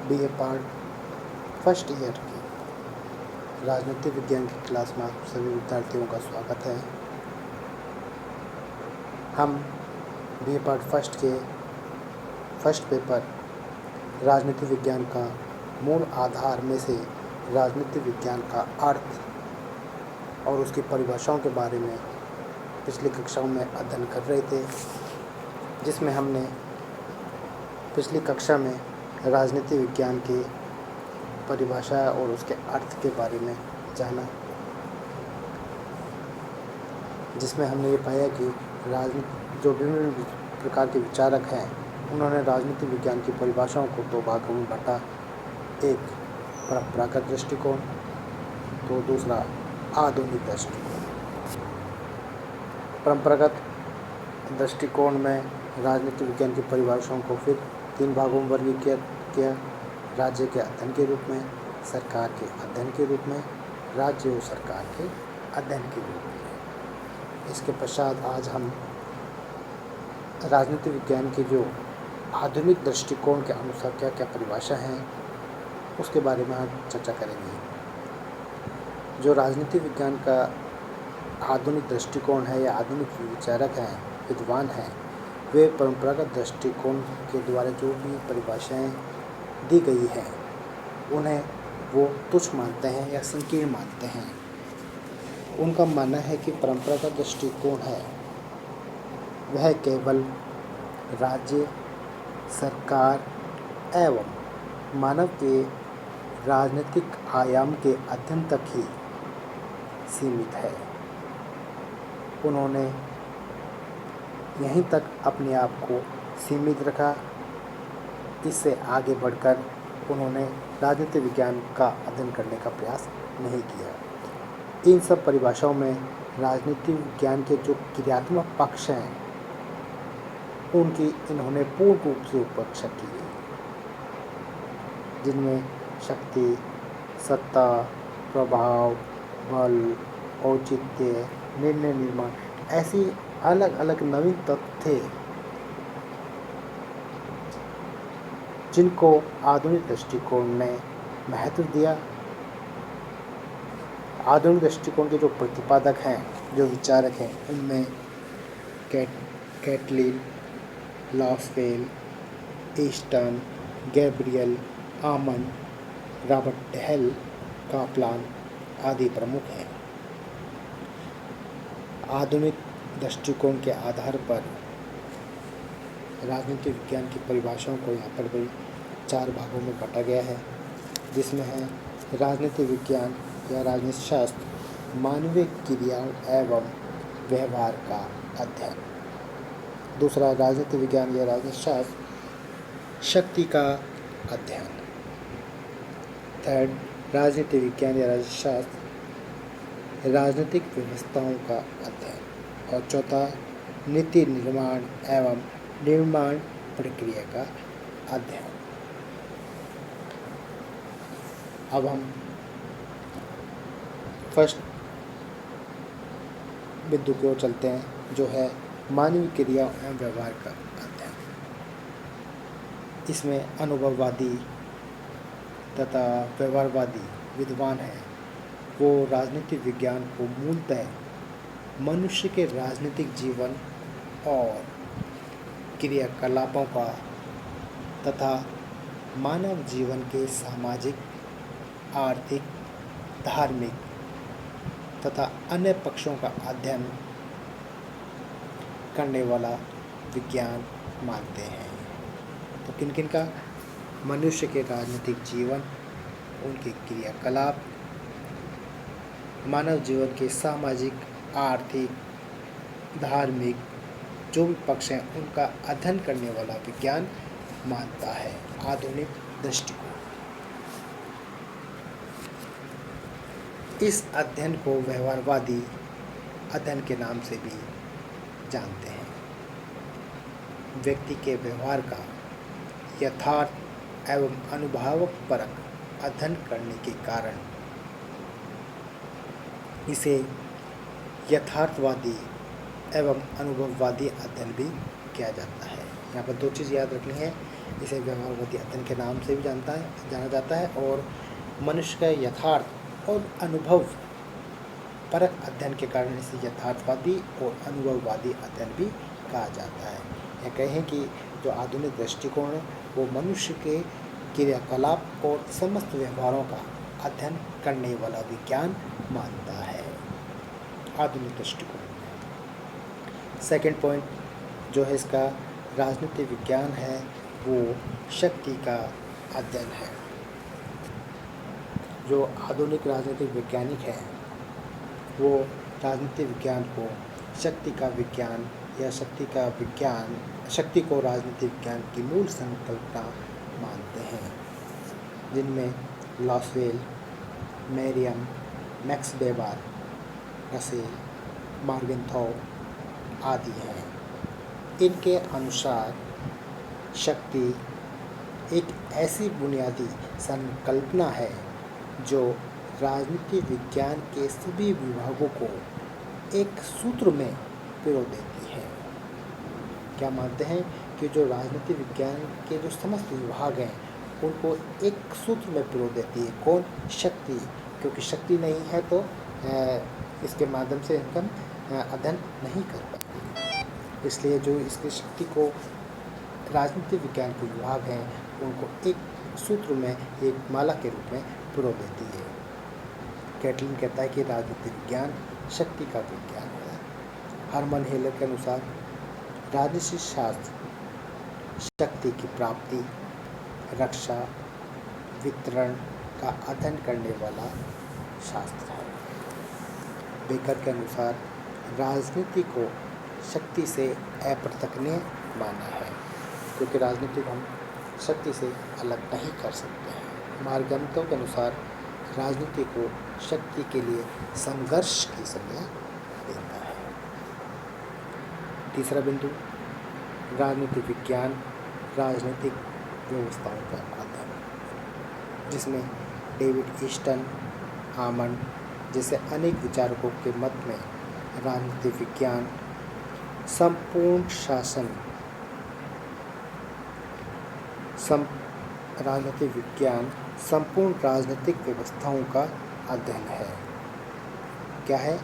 BA part first year की राजनीति विज्ञान की क्लास में आप सभी विद्यार्थियों का स्वागत है। हम बीए पार्ट फर्स्ट के फर्स्ट पेपर राजनीति विज्ञान का मूल आधार में से राजनीति विज्ञान का अर्थ और उसकी परिभाषाओं के बारे में पिछली कक्षाओं में अध्ययन कर रहे थे, जिसमें हमने पिछली कक्षा में राजनीति विज्ञान की परिभाषा और उसके अर्थ के बारे में जाना, जिसमें हमने ये पाया कि जो विभिन्न प्रकार के विचारक हैं उन्होंने राजनीति विज्ञान की परिभाषाओं को दो भागों में बांटा। एक परंपरागत दृष्टिकोण, तो दूसरा आधुनिक दृष्टिकोण। परंपरागत दृष्टिकोण में राजनीति विज्ञान की परिभाषाओं को फिर तीन भागों में वर्गीकृत किया: राज्य के अध्ययन के रूप में, सरकार के अध्ययन के रूप में, राज्य और सरकार के अध्ययन के रूप में। इसके पश्चात आज हम राजनीति विज्ञान की जो आधुनिक दृष्टिकोण के अनुसार क्या क्या परिभाषा हैं उसके बारे में आज चर्चा करेंगे। जो राजनीति विज्ञान का आधुनिक दृष्टिकोण है या आधुनिक विचारक हैं, विद्वान हैं, वे परंपरागत दृष्टिकोण के द्वारा जो भी परिभाषाएं दी गई हैं उन्हें वो तुच्छ मानते हैं या संकीर्ण मानते हैं। उनका मानना है कि परंपरागत दृष्टिकोण है वह केवल राज्य, सरकार एवं मानव के राजनीतिक आयाम के अध्ययन तक ही सीमित है। उन्होंने यहीं तक अपने आप को सीमित रखा। इससे आगे बढ़कर उन्होंने राजनीति विज्ञान का अध्ययन करने का प्रयास नहीं किया। इन सब परिभाषाओं में राजनीति विज्ञान के जो क्रियात्मक पक्ष हैं उनकी इन्होंने पूर्ण रूप से उपेक्षा की, जिनमें शक्ति, सत्ता, प्रभाव, बल, औचित्य, निर्णय निर्माण ऐसी अलग अलग नवीन तत्व थे जिनको आधुनिक दृष्टिकोण ने महत्व दिया। आधुनिक दृष्टिकोण के जो प्रतिपादक हैं, जो विचारक हैं, उनमें Catlin, Lasswell, Easton, Gabriel, Almond, Robert Hale, Kaplan आदि प्रमुख हैं। आधुनिक दृष्टिकोण के आधार पर राजनीति विज्ञान की परिभाषाओं को यहाँ पर भी चार भागों में बांटा गया है, जिसमें है राजनीति विज्ञान या राजनीति शास्त्र मानवीय क्रियाओं एवं व्यवहार का अध्ययन। दूसरा राजनीति विज्ञान या राजनीति शास्त्र शक्ति का अध्ययन। थर्ड राजनीति विज्ञान या राजनीति शास्त्र राजनीतिक व्यवस्थाओं का अध्ययन। और चौथा नीति निर्माण एवं निर्माण प्रक्रिया का अध्ययन। अब हम फर्स्ट बिंदु की ओर चलते हैं, जो है मानवीय क्रियाओं एवं व्यवहार का अध्ययन। इसमें अनुभववादी तथा व्यवहारवादी विद्वान हैं, वो राजनीतिक विज्ञान को मूलतः मनुष्य के राजनीतिक जीवन और क्रियाकलापों का तथा मानव जीवन के सामाजिक, आर्थिक, धार्मिक तथा अन्य पक्षों का अध्ययन करने वाला विज्ञान मानते हैं। तो किन किन का? मनुष्य के राजनीतिक जीवन, उनके क्रियाकलाप, मानव जीवन के सामाजिक, आर्थिक, धार्मिक जो भी पक्ष हैं उनका अध्ययन करने वाला विज्ञान मानता है आधुनिक दृष्टिकोण। इस अध्ययन को व्यवहारवादी अध्ययन के नाम से भी जानते हैं। व्यक्ति के व्यवहार का यथार्थ एवं अनुभवक परक अध्ययन करने के कारण इसे यथार्थवादी एवं अनुभववादी अध्ययन भी किया जाता है। यहाँ पर दो चीज़ याद रखनी है, इसे व्यवहारवादी अध्ययन के नाम से भी जाना जाता है और मनुष्य का यथार्थ और अनुभव परक अध्ययन के कारण इसे यथार्थवादी और अनुभववादी अध्ययन भी कहा जाता है। यह कहें कि जो आधुनिक दृष्टिकोण है वो मनुष्य के क्रियाकलाप और समस्त व्यवहारों का अध्ययन करने वाला विज्ञान मानता है, आधुनिक दृष्टिकोण। सेकंड पॉइंट जो है इसका राजनीतिक विज्ञान है वो शक्ति का अध्ययन है। जो आधुनिक राजनीतिक वैज्ञानिक है वो राजनीतिक विज्ञान को शक्ति का विज्ञान या शक्ति को राजनीतिक विज्ञान की मूल संकल्पना मानते हैं, जिनमें Lasswell, Merriam, Max Weber, Russell, Morgenthau आदि हैं। इनके अनुसार शक्ति एक ऐसी बुनियादी संकल्पना है जो राजनीतिक विज्ञान के सभी विभागों को एक सूत्र में पिरो देती है। क्या मानते हैं कि जो राजनीतिक विज्ञान के जो समस्त विभाग हैं उनको एक सूत्र में पिरो देती है। कौन? शक्ति। क्योंकि शक्ति नहीं है तो इसके माध्यम से हम अध्ययन नहीं कर पाएंगे। इसलिए जो इसकी शक्ति को राजनीतिक विज्ञान के विभाग हैं उनको एक सूत्र में, एक माला के रूप में पिरो देती है। कैटलिन कहता है कि राजनीतिक विज्ञान शक्ति का विज्ञान है। हरमन हेलर के अनुसार राजनीतिक शास्त्र शक्ति की प्राप्ति, रक्षा, वितरण का अध्ययन करने वाला शास्त्र है। बेकर के अनुसार राजनीति को शक्ति से अपृथकनीय माना है, क्योंकि राजनीति को हम शक्ति से अलग नहीं कर सकते हैं। मॉर्गेनथौ के अनुसार राजनीति को शक्ति के लिए संघर्ष की संज्ञा देता है। तीसरा बिंदु, राजनीतिक विज्ञान राजनीतिक व्यवस्थाओं का अध्ययन, जिसमें डेविड ईस्टन, आमंड जैसे अनेक विचारकों के मत में राजनीतिक विज्ञान संपूर्ण शासन राजनीतिक विज्ञान संपूर्ण राजनीतिक व्यवस्थाओं का अध्ययन है। क्या है?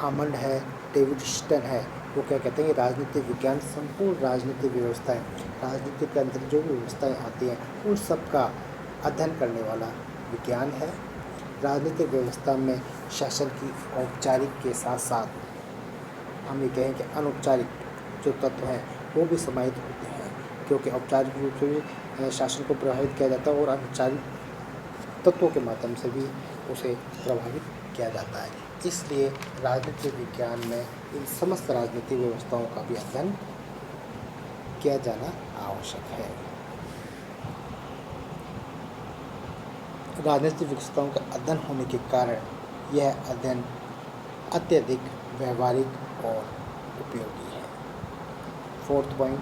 आमंड है, डेविड ईस्टन है, वो क्या कहते हैं कि राजनीतिक विज्ञान संपूर्ण राजनीतिक व्यवस्थाएं, राजनीति के अंदर जो भी व्यवस्थाएं आती हैं उन सब का अध्ययन करने वाला विज्ञान है। राजनीतिक व्यवस्था में शासन की औपचारिक के साथ साथ हम ये कहें कि अनौपचारिक जो तत्व हैं वो भी समाहित होते हैं, क्योंकि औपचारिक रूप से भी शासन को प्रभावित किया जाता है और अनौपचारिक तत्वों के माध्यम से भी उसे प्रभावित किया जाता है। इसलिए राजनीतिक विज्ञान में इन समस्त राजनीतिक व्यवस्थाओं का भी अध्ययन किया जाना आवश्यक है। राजनीतिक व्यवस्थाओं का अध्ययन होने के कारण यह अध्ययन अत्यधिक व्यवहारिक और उपयोगी है। फोर्थ पॉइंट,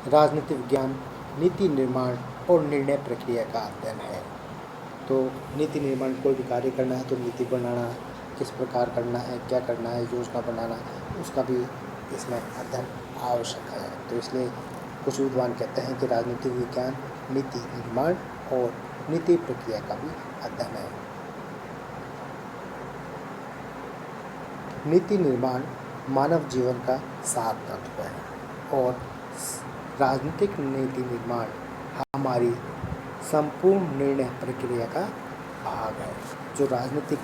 राजनीतिक विज्ञान नीति निर्माण और निर्णय प्रक्रिया का अध्ययन है। तो नीति निर्माण, कोई भी कार्य करना है तो नीति बनाना, किस प्रकार करना है, क्या करना है, योजना बनाना, उसका भी इसमें अध्ययन आवश्यक है। तो इसलिए कुछ विद्वान कहते हैं कि राजनीतिक विज्ञान नीति निर्माण और नीति प्रक्रिया का भी अध्ययन है। नीति निर्माण मानव जीवन का सार तत्व है और राजनीतिक नीति निर्माण हमारी संपूर्ण निर्णय प्रक्रिया का भाग है। जो राजनीतिक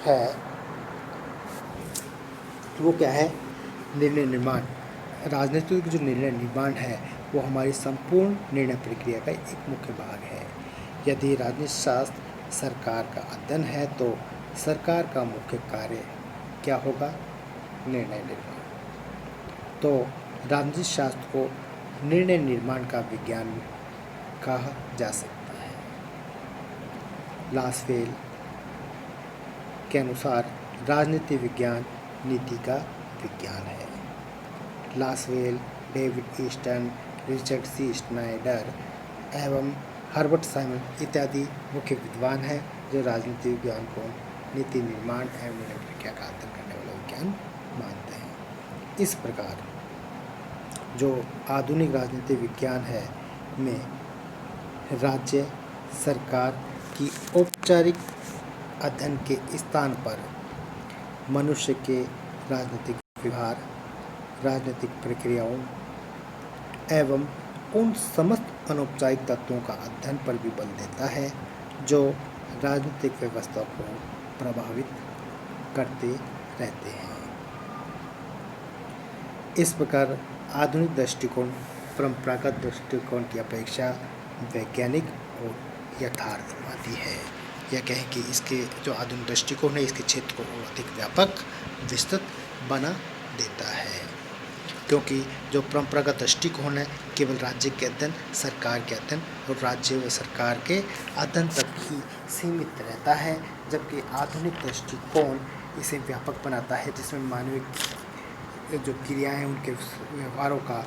है वो क्या है? निर्णय निर्माण। राजनीतिक जो निर्णय निर्माण है वो हमारी संपूर्ण निर्णय प्रक्रिया का एक मुख्य भाग है। यदि राजनीतिक शास्त्र सरकार का अध्ययन है तो सरकार का मुख्य कार्य क्या होगा? निर्णय निर्माण। तो राजनीतिक शास्त्र को निर्णय निर्माण का विज्ञान कहा जा सकता है। लॉसवेल के अनुसार राजनीतिक विज्ञान नीति का विज्ञान है। लॉसवेल, डेविड ईस्टन, रिचर्ड सी स्नाइडर एवं हर्बर्ट साइमन इत्यादि मुख्य विद्वान हैं जो राजनीतिक विज्ञान को नीति निर्माण एवं निर्णय प्रक्रिया का अध्ययन करने वाला विज्ञान मानते हैं। इस प्रकार जो आधुनिक राजनीति विज्ञान है में राज्य सरकार की औपचारिक अध्ययन के स्थान पर मनुष्य के राजनीतिक व्यवहार, राजनीतिक प्रक्रियाओं एवं उन समस्त अनौपचारिक तत्वों का अध्ययन पर भी बल देता है जो राजनीतिक व्यवस्था को प्रभावित करते रहते हैं। इस प्रकार आधुनिक दृष्टिकोण परंपरागत दृष्टिकोण की अपेक्षा वैज्ञानिक और यथार्थवादी है। यह कहें कि इसके जो आधुनिक दृष्टिकोण है इसके क्षेत्र को और अधिक व्यापक विस्तृत बना देता है, क्योंकि जो परंपरागत दृष्टिकोण है केवल राज्य के अध्ययन, सरकार के अध्ययन और राज्य व सरकार के अध्ययन तक ही सीमित रहता है, जबकि आधुनिक दृष्टिकोण इसे व्यापक बनाता है, जिसमें मानवीय जो क्रियाएं उनके व्यवहारों का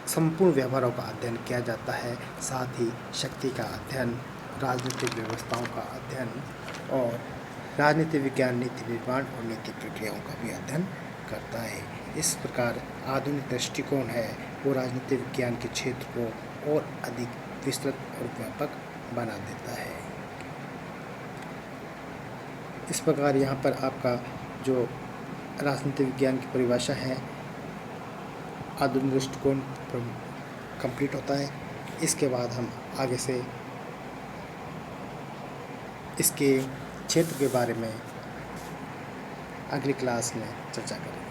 संपूर्ण व्यवहारों का अध्ययन किया जाता है, साथ ही शक्ति का अध्ययन, राजनीतिक व्यवस्थाओं का अध्ययन और राजनीति विज्ञान नीति निर्माण और नीति प्रक्रियाओं का भी अध्ययन करता है। इस प्रकार आधुनिक दृष्टिकोण है वो राजनीति विज्ञान के क्षेत्र को और अधिक विस्तृत और व्यापक बना देता है। इस प्रकार यहाँ पर आपका जो राजनीति विज्ञान की परिभाषा है आधुनिक दृष्टिकोण कंप्लीट होता है। इसके बाद हम आगे से इसके क्षेत्र के बारे में अगली क्लास में चर्चा करेंगे।